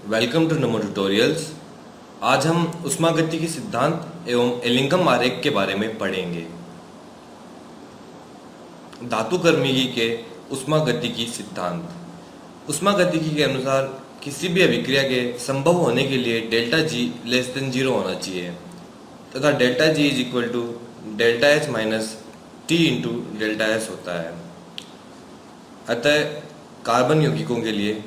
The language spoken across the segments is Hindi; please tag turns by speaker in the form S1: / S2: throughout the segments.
S1: Welcome to NaMo tutorials. आज हम ऊष्मागतिकी सिद्धांत एवं एलिंगम आरेख के बारे में पढ़ेंगे। धातुकर्मिकी के ऊष्मागतिकी सिद्धांत। ऊष्मागतिकी के अनुसार किसी भी अभिक्रिया के संभव होने के लिए डेल्टा जी लेस देन 0 होना चाहिए तथा delta G is equal to delta H minus T into delta S होता है। अतः कार्बन यौगिकों के लिए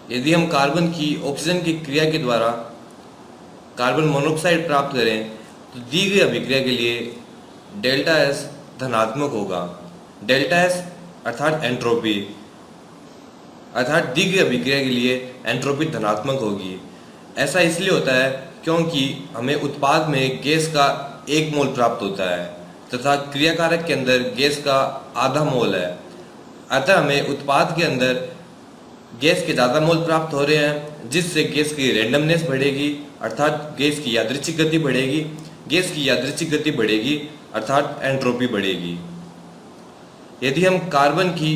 S1: यदि हम कार्बन की ऑक्सीजन की क्रिया के द्वारा कार्बन मोनोऑक्साइड प्राप्त करें तो दी गई अभिक्रिया के लिए डेल्टा एस धनात्मक होगा। डेल्टा एस अर्थात एंट्रोपी दी गई अभिक्रिया के लिए एंट्रोपी धनात्मक होगी। ऐसा इसलिए होता है क्योंकि हमें उत्पाद में गैस का 1 मोल प्राप्त होता है तथा क्रियाकारक के अंदर गैस का आधा मोल है। अतः हमें उत्पाद के अंदर गैस के ज़्यादा मोल प्राप्त हो रहे हैं, जिससे गैस की रैंडमनेस बढ़ेगी अर्थात गैस की यादृच्छिक गति बढ़ेगी। गैस की यादृच्छिक गति बढ़ेगी अर्थात एंट्रोपी बढ़ेगी। यदि हम कार्बन की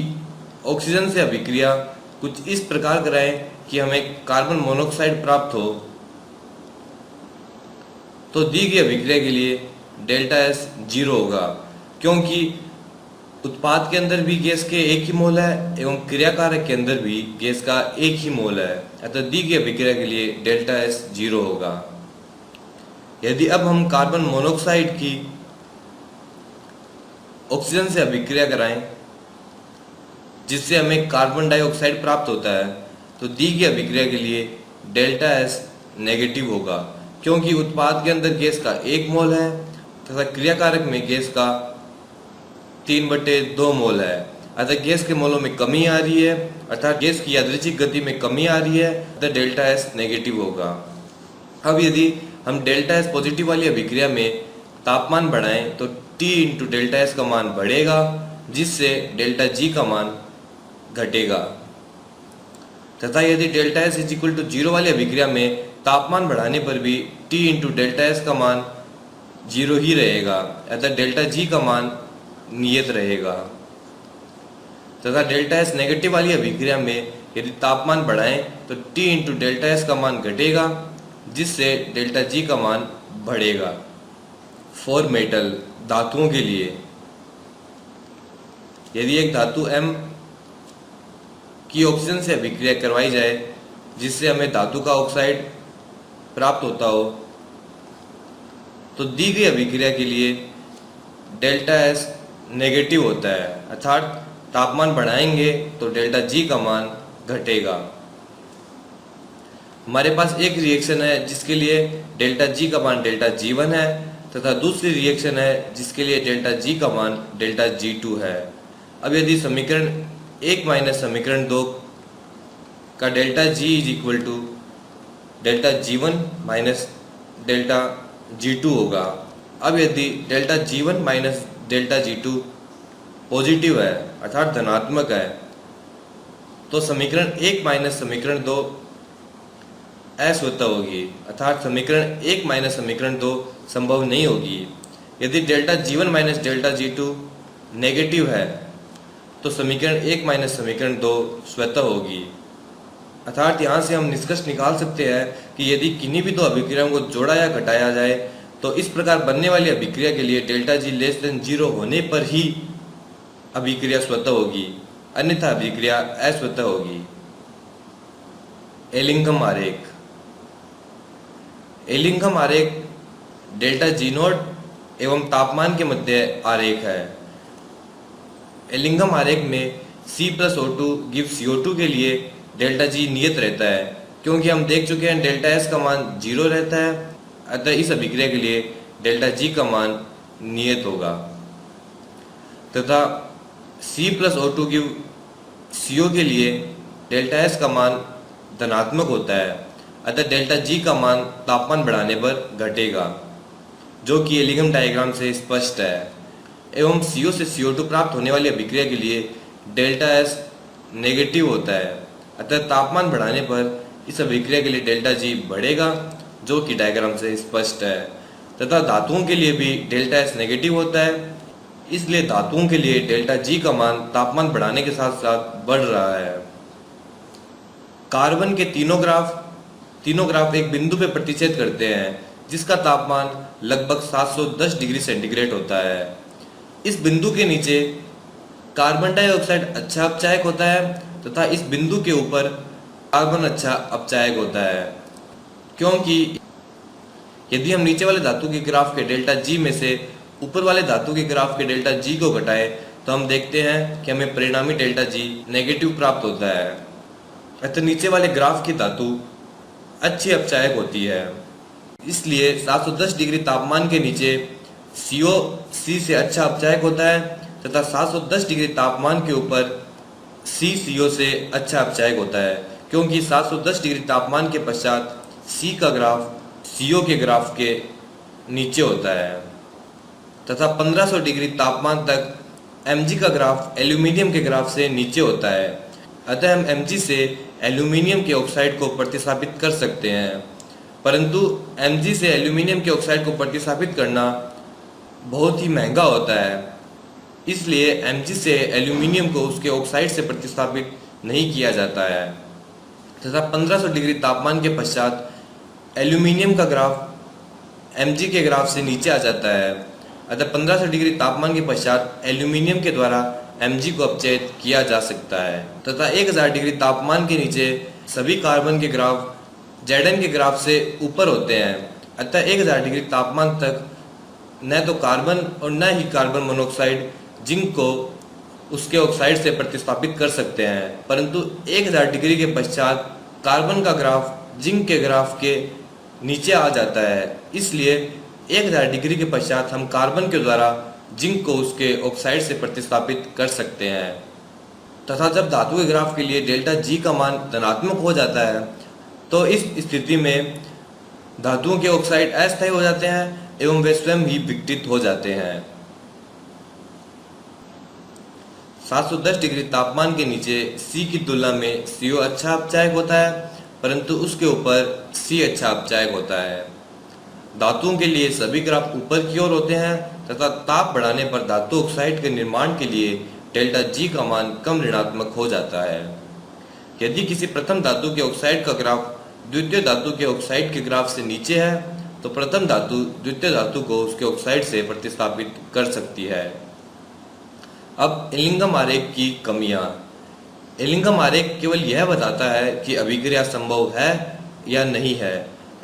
S1: ऑक्सीजन से अभिक्रिया कुछ इस प्रकार कराएं कि हमें कार्बन मोनोऑक्साइड प्राप्त हो तो दी गई अभिक्रिया के लिए डेल्टा एस 0 होगा, क्योंकि उत्पाद के अंदर भी गैस के 1 ही मोल है एवं क्रियाकारक के अंदर भी गैस का 1 ही मोल है। अतः दी गई अभिक्रिया के लिए डेल्टा एस 0 होगा। यदि अब हम कार्बन मोनोऑक्साइड की ऑक्सीजन से अभिक्रिया कराएं जिससे हमें कार्बन डाइऑक्साइड प्राप्त होता है तो दी गई अभिक्रिया के लिए डेल्टा एस नेगेटिव होगा, क्योंकि उत्पाद के अंदर गैस का 1 मोल है तथा क्रियाकारक में गैस का 3/2 मोल है। अतः गैस के मोलों में कमी आ रही है अर्थात गैस की यादृच्छिक गति में कमी आ रही है, अतः डेल्टा एस नेगेटिव होगा। अब यदि हम डेल्टा एस पॉजिटिव वाली अभिक्रिया में तापमान बढ़ाएं तो T इंटू डेल्टा एस का मान बढ़ेगा, जिससे डेल्टा जी का मान घटेगा। तथा यदि delta S is equal to 0 वाली अभिक्रिया में तापमान बढ़ाने पर भी T इंटू डेल्टा एस का मान 0 ही रहेगा, अतः डेल्टा जी का मान नियत रहेगा। तथा डेल्टा एस नेगेटिव वाली अभिक्रिया में यदि तापमान बढ़ाएं तो T इंटू डेल्टा एस का मान घटेगा, जिससे डेल्टा जी का मान बढ़ेगा। फॉर मेटल धातुओं के लिए यदि एक धातु M की ऑक्सीजन से अभिक्रिया करवाई जाए जिससे हमें धातु का ऑक्साइड प्राप्त होता हो तो दी गई अभिक्रिया के लिए डेल्टा एस नेगेटिव होता है, अर्थात तापमान बढ़ाएंगे तो डेल्टा जी का मान घटेगा। हमारे पास एक रिएक्शन है जिसके लिए डेल्टा जी का मान डेल्टा G1 है तथा दूसरी रिएक्शन है जिसके लिए डेल्टा जी का मान डेल्टा G2 है। अब यदि समीकरण 1 माइनस समीकरण 2 का delta G is equal to delta G1 minus delta G2 होगा। अब यदि delta G1 minus delta G2 positive है अर्थात धनात्मक है तो समीकरण 1 माइनस समीकरण 2 अस्वतः होगी, अर्थात समीकरण 1 माइनस समीकरण 2 संभव नहीं होगी। यदि delta G1 minus delta G2 negative है तो समीकरण 1 माइनस समीकरण 2 स्वतः होगी। अर्थात यहाँ से हम निष्कर्ष निकाल सकते हैं कि यदि किन्हीं भी दो अभिक्रियाओं को जोड़ा या घटाया जाए तो इस प्रकार बनने वाली अभिक्रिया के लिए डेल्टा जी लेस देन 0 होने पर ही अभिक्रिया स्वतः होगी, अन्यथा अभिक्रिया अस्वतः होगी। एलिंगम आरेख। एलिंगम आरेख डेल्टा G0 एवं तापमान के मध्य आरेख है। एलिंगम आरेख में C plus O2 give CO2 के लिए डेल्टा G नियत रहता है, क्योंकि हम देख चुके हैं डेल्टा S का मान 0 रहता है, अतः इस अभिक्रिया के लिए डेल्टा G का मान नियत होगा। तथा C plus O2 give CO के लिए डेल्टा S का मान धनात्मक होता है, अतः डेल्टा G का मान तापमान बढ़ाने पर घटेगा, जो कि एलिंगम डायग्राम से स्पष्ट है। एवं CO से CO2 प्राप्त होने वाली अभिक्रिया के लिए डेल्टा S नेगेटिव होता है, अतः तापमान बढ़ाने पर इस अभिक्रिया के लिए डेल्टा G बढ़ेगा, जो कि डायग्राम से स्पष्ट है। तथा धातुओं के लिए भी डेल्टा S नेगेटिव होता है, इसलिए धातुओं के लिए डेल्टा जी का मान तापमान बढ़ाने के साथ साथ बढ़ रहा है। कार्बन के तीनों ग्राफ एक बिंदु पे प्रतिच्छेद करते हैं जिसका तापमान लगभग 710 डिग्री सेंटीग्रेड होता है। इस बिंदु के नीचे कार्बन डाइऑक्साइड अच्छा अपचायक होता है तथा इस बिंदु के ऊपर कार्बन अच्छा अपचायक होता है, क्योंकि यदि हम नीचे वाले धातु के ग्राफ के डेल्टा जी में से ऊपर वाले धातु के ग्राफ के डेल्टा जी को घटाएं तो हम देखते हैं कि हमें परिणामी डेल्टा जी नेगेटिव प्राप्त होता है। अतः नीचे वाले ग्राफ की धातु अच्छी अपचायक होती है, इसलिए 710 डिग्री तापमान के नीचे CO C से अच्छा अपचायक होता है तथा 710 डिग्री तापमान के ऊपर C CO से अच्छा अपचायक होता है, क्योंकि 710 डिग्री तापमान के पश्चात C का ग्राफ CO के ग्राफ के नीचे होता है तथा 1500 डिग्री तापमान तक Mg का ग्राफ एल्यूमिनियम के ग्राफ से नीचे होता है। अतः हम Mg से एल्यूमिनियम के ऑक्साइड को प्रतिस्थापित कर सकते हैं, परंतु Mg से एल्यूमिनियम के ऑक्साइड को प्रतिस्थापित करना बहुत ही महंगा होता है, इसलिए Mg से एल्यूमिनियम को उसके ऑक्साइड से प्रतिस्थापित नहीं किया जाता है तथा 1500 डिग्री तापमान के पश्चात एल्यूमिनियम का ग्राफ Mg के ग्राफ से नीचे आ जाता है। अतः 1500 डिग्री तापमान के पश्चात एल्यूमिनियम के द्वारा Mg को अपचयित किया जा सकता है तथा 1000 डिग्री तापमान के नीचे सभी कार्बन के ग्राफ Zn के ग्राफ से ऊपर होते हैं। अतः 1000 डिग्री तापमान तक न तो कार्बन और न ही कार्बन मोनोऑक्साइड जिंक को उसके ऑक्साइड से प्रतिस्थापित कर सकते हैं, परंतु 1000 डिग्री के पश्चात कार्बन का ग्राफ जिंक के ग्राफ के नीचे आ जाता है। इसलिए 1000 डिग्री के पश्चात हम कार्बन के द्वारा जिंक को उसके ऑक्साइड से प्रतिस्थापित कर सकते हैं तथा जब धातु के ग्राफ के लिए डेल्टा जी का मान धनात्मक हो जाता है तो इस स्थिति में धातुओं के ऑक्साइड अस्थायी हो जाते हैं एवं वे स्वयं ही विघटित हो जाते हैं। 710 डिग्री तापमान के नीचे C की तुलना में CO अच्छा अपचायक होता है, परंतु उसके ऊपर C अच्छा अपचायक होता है। धातुओं के लिए सभी ग्राफ ऊपर की ओर होते हैं तथा ताप बढ़ाने पर धातु ऑक्साइड के निर्माण के लिए डेल्टा जी का मान कम ऋणात्मक हो जाता है। यदि किसी प्रथम धातु के ऑक्साइड का ग्राफ द्वितीय धातु के ऑक्साइड के ग्राफ से नीचे है तो प्रथम धातु द्वितीय धातु को उसके ऑक्साइड से प्रतिस्थापित कर सकती है। अब एलिंगम आरेख की कमियां। एलिंगम आरेख केवल यह बताता है कि अभिक्रिया संभव है या नहीं है।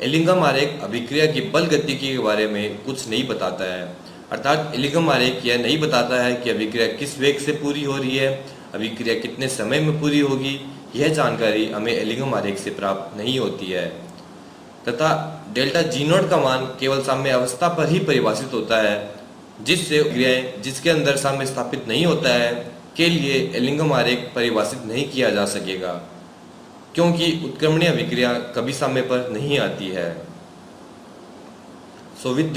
S1: एलिंगम आरेख अभिक्रिया की बल गतिकी के बारे में कुछ नहीं बताता है, अर्थात एलिंगम आरेख यह नहीं बताता है कि अभिक्रिया किस वेग से पूरी हो रही है, अभिक्रिया कितने समय में पूरी होगी। यह जानकारी हमें एलिंगम आरेख से प्राप्त नहीं होती है तथा डेल्टा जी नोट का मान केवल साम्य अवस्था पर ही परिभाषित होता है, जिससे क्रियाएं जिसके अंदर साम्य स्थापित नहीं होता है के लिए एलिंगम आरेख परिभाषित नहीं किया जा सकेगा, क्योंकि उत्क्रमणीय अभिक्रिया कभी साम्य पर नहीं आती है।